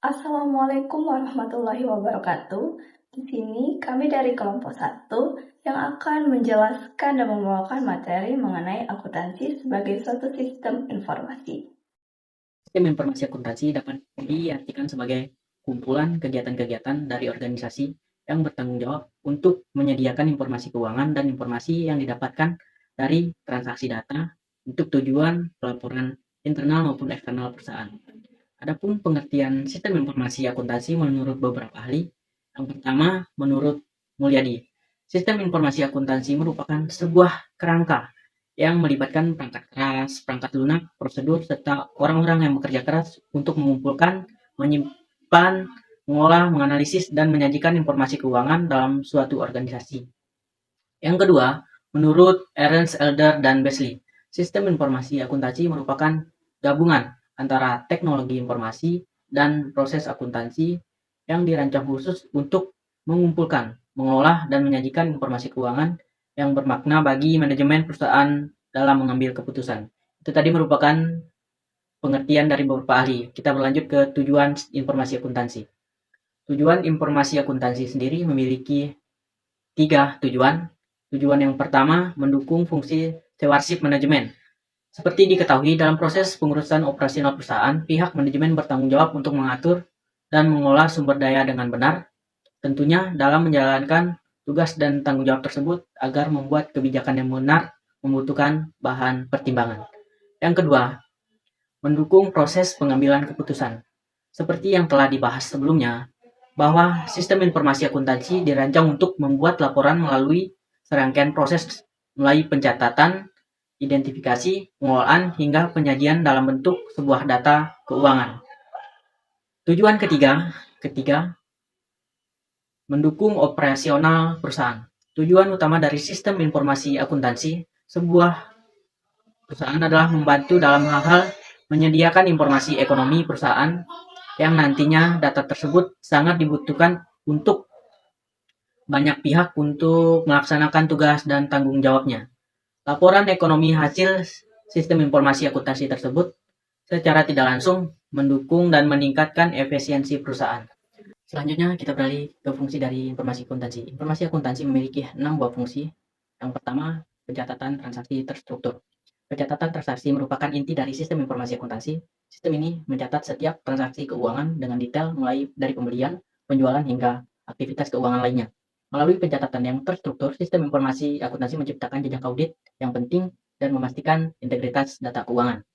Assalamualaikum warahmatullahi wabarakatuh. Di sini kami dari kelompok 1 yang akan menjelaskan dan membawakan materi mengenai akuntansi sebagai suatu sistem informasi. Sistem informasi akuntansi dapat diartikan sebagai kumpulan kegiatan-kegiatan dari organisasi yang bertanggung jawab untuk menyediakan informasi keuangan dan informasi yang didapatkan dari transaksi data untuk tujuan pelaporan internal maupun eksternal perusahaan. Adapun pengertian sistem informasi akuntansi menurut beberapa ahli, yang pertama menurut Mulyadi, sistem informasi akuntansi merupakan sebuah kerangka yang melibatkan perangkat keras, perangkat lunak, prosedur, serta orang-orang yang bekerja keras untuk mengumpulkan, menyimpan, mengolah, menganalisis, dan menyajikan informasi keuangan dalam suatu organisasi. Yang kedua, menurut Ernst Elder dan Besley, sistem informasi akuntansi merupakan gabungan antara teknologi informasi dan proses akuntansi yang dirancang khusus untuk mengumpulkan, mengolah, dan menyajikan informasi keuangan yang bermakna bagi manajemen perusahaan dalam mengambil keputusan. Itu tadi merupakan pengertian dari beberapa ahli. Kita berlanjut ke tujuan informasi akuntansi. Tujuan informasi akuntansi sendiri memiliki 3 tujuan. Tujuan yang pertama, mendukung fungsi stewardship manajemen. Seperti diketahui, dalam proses pengurusan operasional perusahaan, pihak manajemen bertanggung jawab untuk mengatur dan mengolah sumber daya dengan benar, tentunya dalam menjalankan tugas dan tanggung jawab tersebut agar membuat kebijakan yang benar membutuhkan bahan pertimbangan. Yang kedua, mendukung proses pengambilan keputusan. Seperti yang telah dibahas sebelumnya, bahwa sistem informasi akuntansi dirancang untuk membuat laporan melalui serangkaian proses mulai pencatatan, identifikasi, pengolahan, hingga penyajian dalam bentuk sebuah data keuangan. Tujuan ketiga, mendukung operasional perusahaan. Tujuan utama dari sistem informasi akuntansi sebuah perusahaan adalah membantu dalam hal-hal menyediakan informasi ekonomi perusahaan yang nantinya data tersebut sangat dibutuhkan untuk banyak pihak untuk melaksanakan tugas dan tanggung jawabnya. Laporan ekonomi hasil sistem informasi akuntansi tersebut secara tidak langsung mendukung dan meningkatkan efisiensi perusahaan. Selanjutnya kita beralih ke fungsi dari informasi akuntansi. Informasi akuntansi memiliki 6 buah fungsi. Yang pertama, pencatatan transaksi terstruktur. Pencatatan transaksi merupakan inti dari sistem informasi akuntansi. Sistem ini mencatat setiap transaksi keuangan dengan detail mulai dari pembelian, penjualan, hingga aktivitas keuangan lainnya. Melalui pencatatan yang terstruktur, sistem informasi akuntansi menciptakan jejak audit yang penting dan memastikan integritas data keuangan.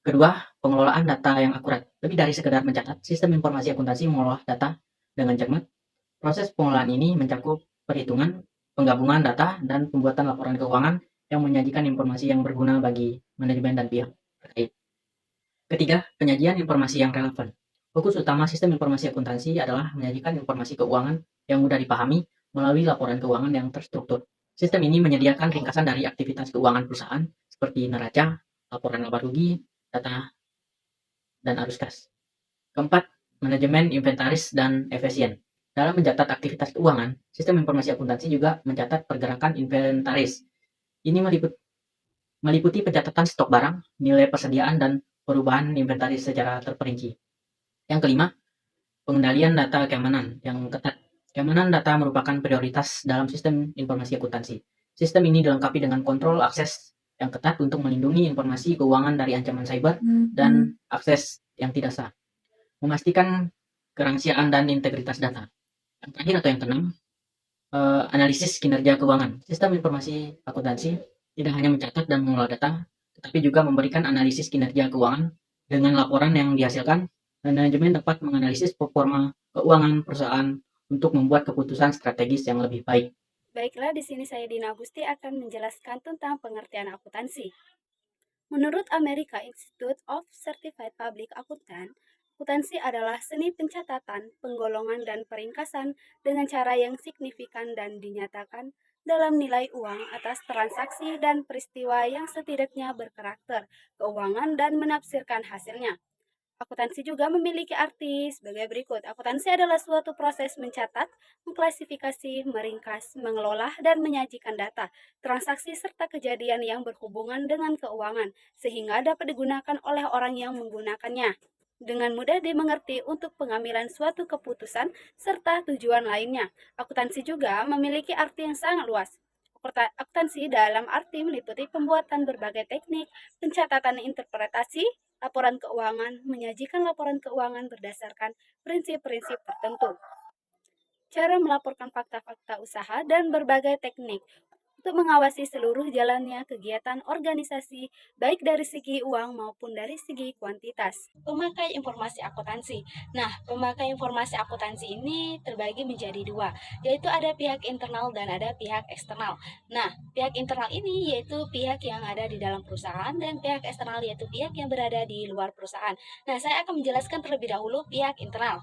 Kedua, pengelolaan data yang akurat. Lebih dari sekedar mencatat, sistem informasi akuntansi mengolah data dengan cermat. Proses pengolahan ini mencakup perhitungan, penggabungan data, dan pembuatan laporan keuangan yang menyajikan informasi yang berguna bagi manajemen dan pihak terkait. Ketiga, penyajian informasi yang relevan. Fokus utama sistem informasi akuntansi adalah menyajikan informasi keuangan yang mudah dipahami melalui laporan keuangan yang terstruktur. Sistem ini menyediakan ringkasan dari aktivitas keuangan perusahaan seperti neraca, laporan laba rugi, data, dan arus kas. Keempat, manajemen inventaris dan efisien. Dalam mencatat aktivitas keuangan, sistem informasi akuntansi juga mencatat pergerakan inventaris. Ini meliputi pencatatan stok barang, nilai persediaan, dan perubahan inventaris secara terperinci. Yang kelima, pengendalian data keamanan yang ketat. Keamanan data merupakan prioritas dalam sistem informasi akuntansi. Sistem ini dilengkapi dengan kontrol akses yang ketat untuk melindungi informasi keuangan dari ancaman cyber dan akses yang tidak sah. Memastikan kerahasiaan dan integritas data. Yang terakhir atau yang keenam, analisis kinerja keuangan. Sistem informasi akuntansi tidak hanya mencatat dan mengelola data, tetapi juga memberikan analisis kinerja keuangan. Dengan laporan yang dihasilkan, manajemen dapat menganalisis performa keuangan perusahaan untuk membuat keputusan strategis yang lebih baik. Baiklah, di sini saya Dina Agusti akan menjelaskan tentang pengertian akuntansi. Menurut American Institute of Certified Public Accountant, akuntansi adalah seni pencatatan, penggolongan, dan peringkasan dengan cara yang signifikan dan dinyatakan dalam nilai uang atas transaksi dan peristiwa yang setidaknya berkarakter keuangan dan menafsirkan hasilnya. Akuntansi juga memiliki arti sebagai berikut. Akuntansi adalah suatu proses mencatat, mengklasifikasi, meringkas, mengelola, dan menyajikan data, transaksi, serta kejadian yang berhubungan dengan keuangan, sehingga dapat digunakan oleh orang yang menggunakannya. dengan mudah dimengerti untuk pengambilan suatu keputusan serta tujuan lainnya. Akuntansi juga memiliki arti yang sangat luas. Akuntansi dalam arti meliputi pembuatan berbagai teknik, pencatatan interpretasi, laporan keuangan, menyajikan laporan keuangan berdasarkan prinsip-prinsip tertentu, cara melaporkan fakta-fakta usaha, dan berbagai teknik untuk mengawasi seluruh jalannya kegiatan organisasi, baik dari segi uang maupun dari segi kuantitas. Pemakai informasi akuntansi. Nah, pemakai informasi akuntansi ini terbagi menjadi dua, yaitu ada pihak internal dan ada pihak eksternal. Nah, pihak internal ini yaitu pihak yang ada di dalam perusahaan dan pihak eksternal yaitu pihak yang berada di luar perusahaan. Nah, saya akan menjelaskan terlebih dahulu pihak internal.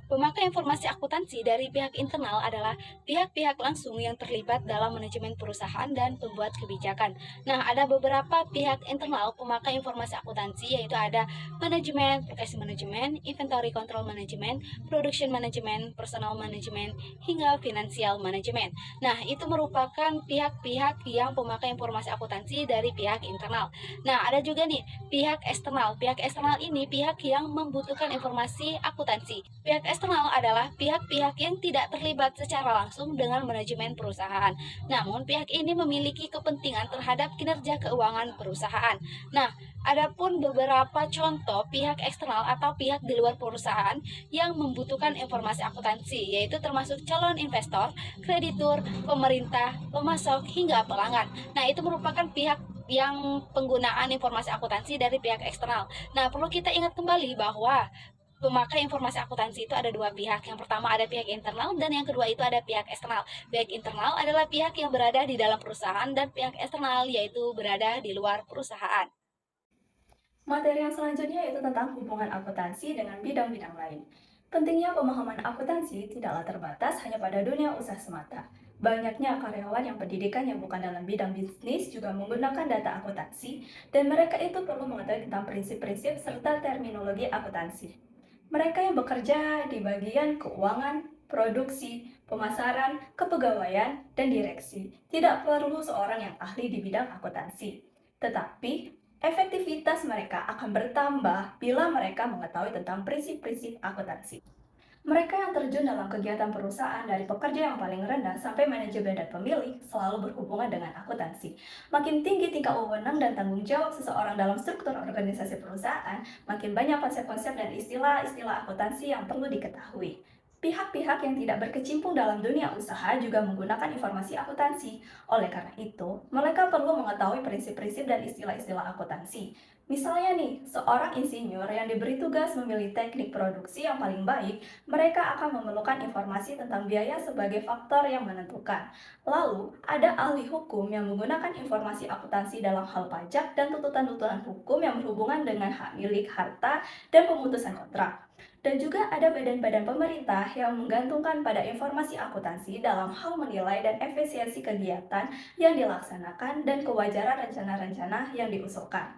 Pemakai informasi akuntansi dari pihak internal adalah pihak-pihak langsung yang terlibat dalam manajemen perusahaan dan pembuat kebijakan. Nah, ada beberapa pihak internal pemakai informasi akuntansi yaitu ada manajemen, proses manajemen, inventory control manajemen, production manajemen, personal manajemen, hingga financial manajemen. Nah, itu merupakan pihak-pihak yang pemakai informasi akuntansi dari pihak internal. Nah, ada juga nih pihak eksternal. Pihak eksternal ini pihak yang membutuhkan informasi akuntansi. Pihak eksternal adalah pihak-pihak yang tidak terlibat secara langsung dengan manajemen perusahaan. Namun, pihak ini memiliki kepentingan terhadap kinerja keuangan perusahaan. Nah, adapun beberapa contoh pihak eksternal atau pihak di luar perusahaan yang membutuhkan informasi akuntansi, yaitu termasuk calon investor, kreditur, pemerintah, pemasok, hingga pelanggan. Nah, itu merupakan pihak yang penggunaan informasi akuntansi dari pihak eksternal. Nah, perlu kita ingat kembali bahwa pemakai informasi akuntansi itu ada dua pihak. Yang pertama ada pihak internal dan yang kedua itu ada pihak eksternal. Pihak internal adalah pihak yang berada di dalam perusahaan dan pihak eksternal yaitu berada di luar perusahaan. Materi yang selanjutnya yaitu tentang hubungan akuntansi dengan bidang-bidang lain. Pentingnya pemahaman akuntansi tidaklah terbatas hanya pada dunia usaha semata. Banyaknya karyawan yang pendidikannya bukan dalam bidang bisnis juga menggunakan data akuntansi, dan mereka itu perlu mengetahui tentang prinsip-prinsip serta terminologi akuntansi. Mereka yang bekerja di bagian keuangan, produksi, pemasaran, kepegawaian, dan direksi tidak perlu seorang yang ahli di bidang akuntansi. Tetapi, efektivitas mereka akan bertambah bila mereka mengetahui tentang prinsip-prinsip akuntansi. Mereka yang terjun dalam kegiatan perusahaan dari pekerja yang paling rendah sampai manajemen dan pemilik selalu berhubungan dengan akuntansi. Makin tinggi tingkat wewenang dan tanggung jawab seseorang dalam struktur organisasi perusahaan, makin banyak konsep-konsep dan istilah-istilah akuntansi yang perlu diketahui. Pihak-pihak yang tidak berkecimpung dalam dunia usaha juga menggunakan informasi akuntansi. Oleh karena itu, mereka perlu mengetahui prinsip-prinsip dan istilah-istilah akuntansi. Misalnya nih, seorang insinyur yang diberi tugas memilih teknik produksi yang paling baik, mereka akan memerlukan informasi tentang biaya sebagai faktor yang menentukan. Lalu, ada ahli hukum yang menggunakan informasi akuntansi dalam hal pajak dan tuntutan-tuntutan hukum yang berhubungan dengan hak milik harta dan pemutusan kontrak. Dan juga ada badan-badan pemerintah yang menggantungkan pada informasi akuntansi dalam hal menilai dan efisiensi kegiatan yang dilaksanakan dan kewajaran rencana-rencana yang diusulkan.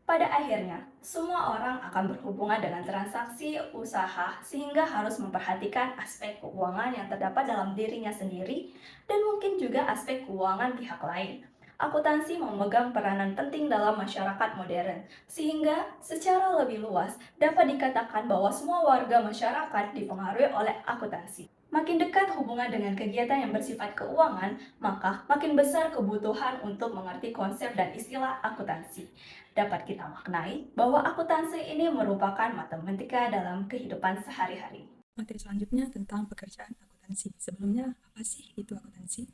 Pada akhirnya, semua orang akan berhubungan dengan transaksi usaha sehingga harus memperhatikan aspek keuangan yang terdapat dalam dirinya sendiri dan mungkin juga aspek keuangan pihak lain. Akuntansi memegang peranan penting dalam masyarakat modern, sehingga secara lebih luas dapat dikatakan bahwa semua warga masyarakat dipengaruhi oleh akuntansi. Makin dekat hubungan dengan kegiatan yang bersifat keuangan, maka makin besar kebutuhan untuk mengerti konsep dan istilah akuntansi. Dapat kita maknai bahwa akuntansi ini merupakan matematika dalam kehidupan sehari-hari. Materi selanjutnya tentang pekerjaan akuntansi. Sebelumnya, apa sih itu akuntansi?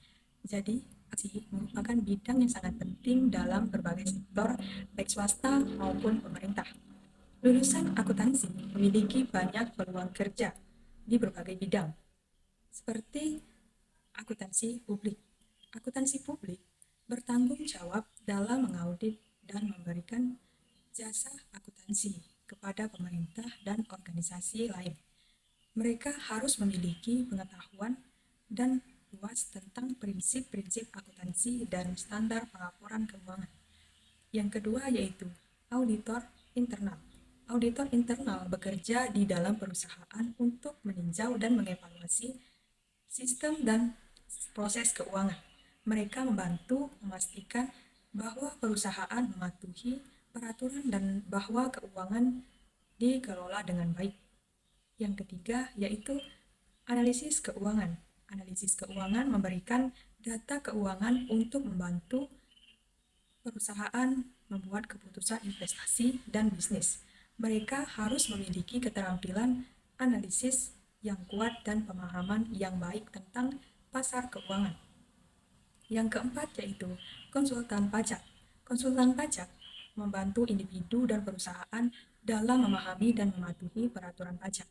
Jadi, akuntansi merupakan bidang yang sangat penting dalam berbagai sektor, baik swasta maupun pemerintah. Lulusan akuntansi memiliki banyak peluang kerja di berbagai bidang, seperti akuntansi publik. Akuntansi publik bertanggung jawab dalam mengaudit dan memberikan jasa akuntansi kepada pemerintah dan organisasi lain. Mereka harus memiliki pengetahuan dan luas tentang prinsip-prinsip akuntansi dan standar pelaporan keuangan. Yang kedua yaitu auditor internal. Auditor internal bekerja di dalam perusahaan untuk meninjau dan mengevaluasi sistem dan proses keuangan. Mereka membantu memastikan bahwa perusahaan mematuhi peraturan dan bahwa keuangan dikelola dengan baik. Yang ketiga yaitu analisis keuangan. Analisis keuangan memberikan data keuangan untuk membantu perusahaan membuat keputusan investasi dan bisnis. Mereka harus memiliki keterampilan analisis yang kuat dan pemahaman yang baik tentang pasar keuangan. Yang keempat yaitu konsultan pajak. Konsultan pajak membantu individu dan perusahaan dalam memahami dan mematuhi peraturan pajak.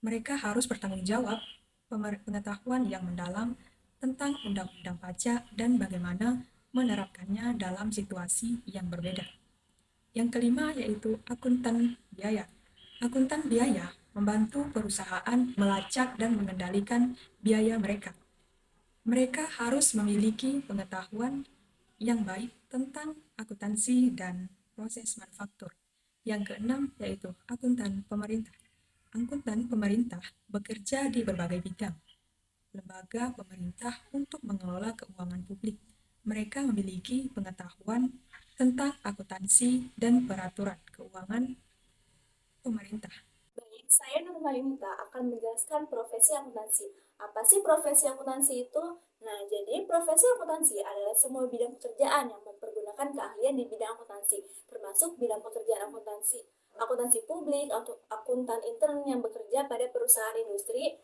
Mereka harus bertanggung jawab pengetahuan yang mendalam tentang undang-undang pajak dan bagaimana menerapkannya dalam situasi yang berbeda. Yang kelima yaitu akuntan biaya. Akuntan biaya membantu perusahaan melacak dan mengendalikan biaya mereka. Mereka harus memiliki pengetahuan yang baik tentang akuntansi dan proses manufaktur. Yang keenam yaitu akuntan pemerintah. Akuntan pemerintah bekerja di berbagai bidang lembaga pemerintah untuk mengelola keuangan publik. Mereka memiliki pengetahuan tentang akuntansi dan peraturan keuangan pemerintah. Baik, saya Nurma Yunita akan menjelaskan profesi akuntansi. Apa sih profesi akuntansi itu? Nah, jadi profesi akuntansi adalah semua bidang pekerjaan yang mempergunakan keahlian di bidang akuntansi, termasuk bidang pekerjaan akuntansi publik, atau akuntan intern yang bekerja pada perusahaan industri,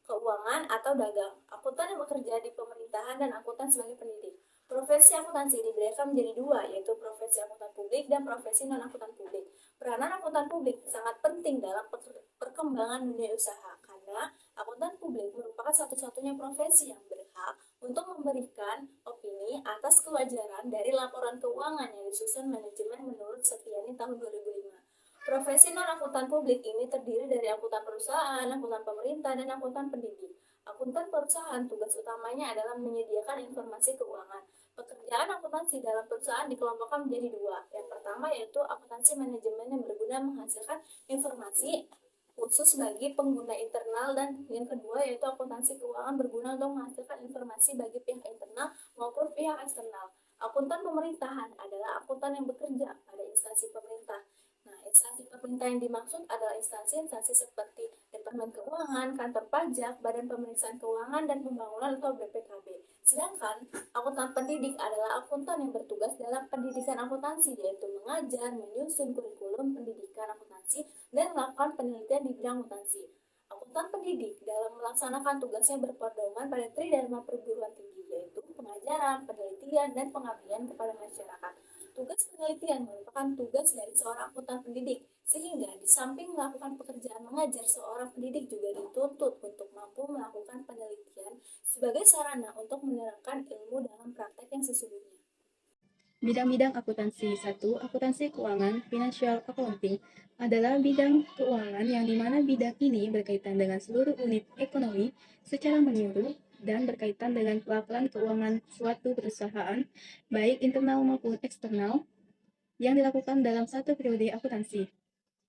keuangan, atau dagang, akuntan yang bekerja di pemerintahan, dan akuntan sebagai pendidik. Profesi akuntansi dibedakan menjadi dua, yaitu profesi akuntan publik dan profesi non-akuntan publik. Peranan akuntan publik sangat penting dalam perkembangan dunia usaha, karena akuntan publik merupakan satu-satunya profesi yang berhak untuk memberikan opini atas kewajaran dari laporan keuangan yang disusun manajemen menurut Setiani tahun 2005. Profesi non-akuntan publik ini terdiri dari akuntan perusahaan, akuntan pemerintah, dan akuntan pendidik. Akuntan perusahaan tugas utamanya adalah menyediakan informasi keuangan. Pekerjaan akuntansi dalam perusahaan dikelompokkan menjadi dua. Yang pertama yaitu akuntansi manajemen yang berguna menghasilkan informasi khusus bagi pengguna internal, dan yang kedua yaitu akuntansi keuangan berguna untuk menghasilkan informasi bagi pihak internal maupun pihak eksternal. Akuntan pemerintahan adalah akuntan yang bekerja pada instansi pemerintah. Nah, instansi pemerintah yang dimaksud adalah instansi-instansi seperti Departemen Keuangan, Kantor Pajak, Badan Pemeriksaan Keuangan dan Pembangunan atau BPKB. Sedangkan akuntan pendidik adalah akuntan yang bertugas dalam pendidikan akuntansi, yaitu mengajar, menyusun kurikulum pendidikan akuntansi, dan melakukan penelitian di bidang akuntansi. Akuntan pendidik dalam melaksanakan tugasnya berpedoman pada tridharma perguruan tinggi, yaitu pengajaran, penelitian, dan pengabdian kepada masyarakat. Tugas penelitian merupakan tugas dari seorang akuntan pendidik, sehingga di samping melakukan pekerjaan mengajar, seorang pendidik juga dituntut untuk mampu melakukan penelitian sebagai sarana untuk menerapkan ilmu dalam praktek yang sesungguhnya. Bidang-bidang akuntansi. 1. Akuntansi keuangan, financial accounting, adalah bidang keuangan yang dimana bidang ini berkaitan dengan seluruh unit ekonomi secara menyeluruh dan berkaitan dengan pelaporan keuangan suatu perusahaan, baik internal maupun eksternal, yang dilakukan dalam satu periode akuntansi.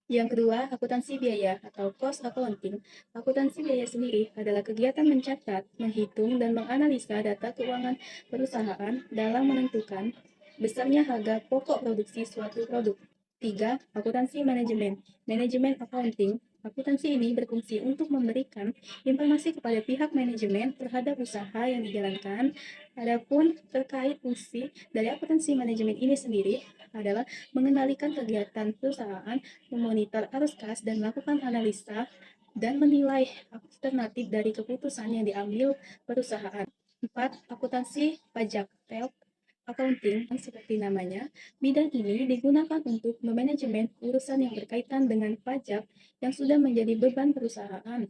Yang kedua, akuntansi biaya atau cost accounting. Akuntansi biaya sendiri adalah kegiatan mencatat, menghitung, dan menganalisa data keuangan perusahaan dalam menentukan besarnya harga pokok produksi suatu produk. 3. Akuntansi manajemen. Manajemen accounting. Akuntansi ini berfungsi untuk memberikan informasi kepada pihak manajemen terhadap usaha yang dijalankan. Adapun terkait fungsi dari akuntansi manajemen ini sendiri adalah mengendalikan kegiatan perusahaan, memonitor arus kas, dan melakukan analisa dan menilai alternatif dari keputusan yang diambil perusahaan. 4. Akuntansi pajak accounting, seperti namanya, bidang ini digunakan untuk memanajemen urusan yang berkaitan dengan pajak yang sudah menjadi beban perusahaan.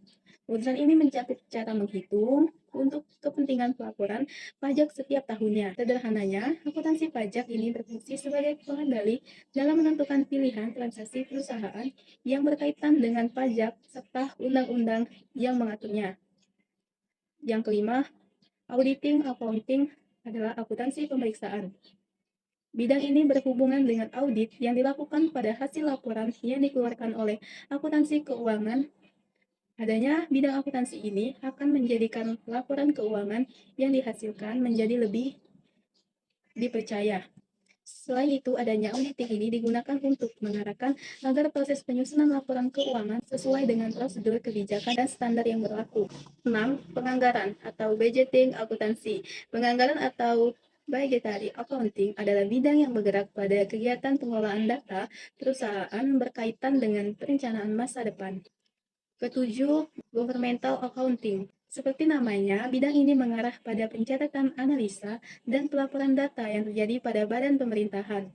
Urusan ini mencakup cara menghitung untuk kepentingan pelaporan pajak setiap tahunnya. Sederhananya, akuntansi pajak ini berfungsi sebagai pengendali dalam menentukan pilihan transaksi perusahaan yang berkaitan dengan pajak serta undang-undang yang mengaturnya. Yang kelima, auditing accounting adalah akuntansi pemeriksaan. Bidang ini berhubungan dengan audit yang dilakukan pada hasil laporan yang dikeluarkan oleh akuntansi keuangan. Adanya bidang akuntansi ini akan menjadikan laporan keuangan yang dihasilkan menjadi lebih dipercaya. Selain itu, adanya auditing ini digunakan untuk mengarahkan agar proses penyusunan laporan keuangan sesuai dengan prosedur kebijakan dan standar yang berlaku. 6. Penganggaran atau budgeting akuntansi. Penganggaran atau budgetary accounting adalah bidang yang bergerak pada kegiatan pengelolaan data perusahaan berkaitan dengan perencanaan masa depan. Ketujuh, governmental accounting. Seperti namanya, bidang ini mengarah pada pencatatan analisa dan pelaporan data yang terjadi pada badan pemerintahan.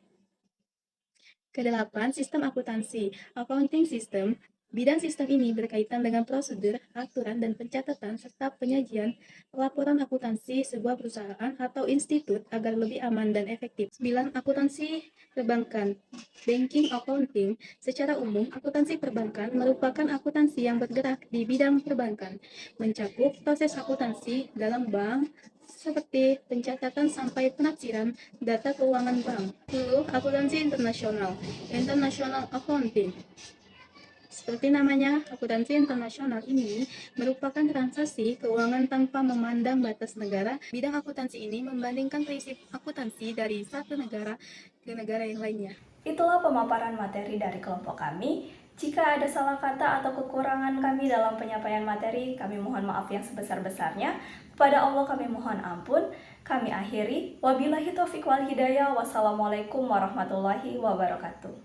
Kedelapan, sistem akuntansi, accounting system. Bidang sistem ini berkaitan dengan prosedur, aturan, dan pencatatan serta penyajian laporan akuntansi sebuah perusahaan atau institut agar lebih aman dan efektif. 9. Akuntansi perbankan, banking accounting. Secara umum, akuntansi perbankan merupakan akuntansi yang bergerak di bidang perbankan, mencakup proses akuntansi dalam bank, seperti pencatatan sampai penafsiran data keuangan bank. 10. Akuntansi internasional, international accounting. Seperti namanya, akuntansi internasional ini merupakan transaksi keuangan tanpa memandang batas negara. Bidang akuntansi ini membandingkan prinsip akuntansi dari satu negara ke negara yang lainnya. Itulah pemaparan materi dari kelompok kami. Jika ada salah kata atau kekurangan kami dalam penyampaian materi, kami mohon maaf yang sebesar-besarnya. Kepada Allah kami mohon ampun. Kami akhiri. Wabillahi taufiq wal hidayah. Wassalamualaikum warahmatullahi wabarakatuh.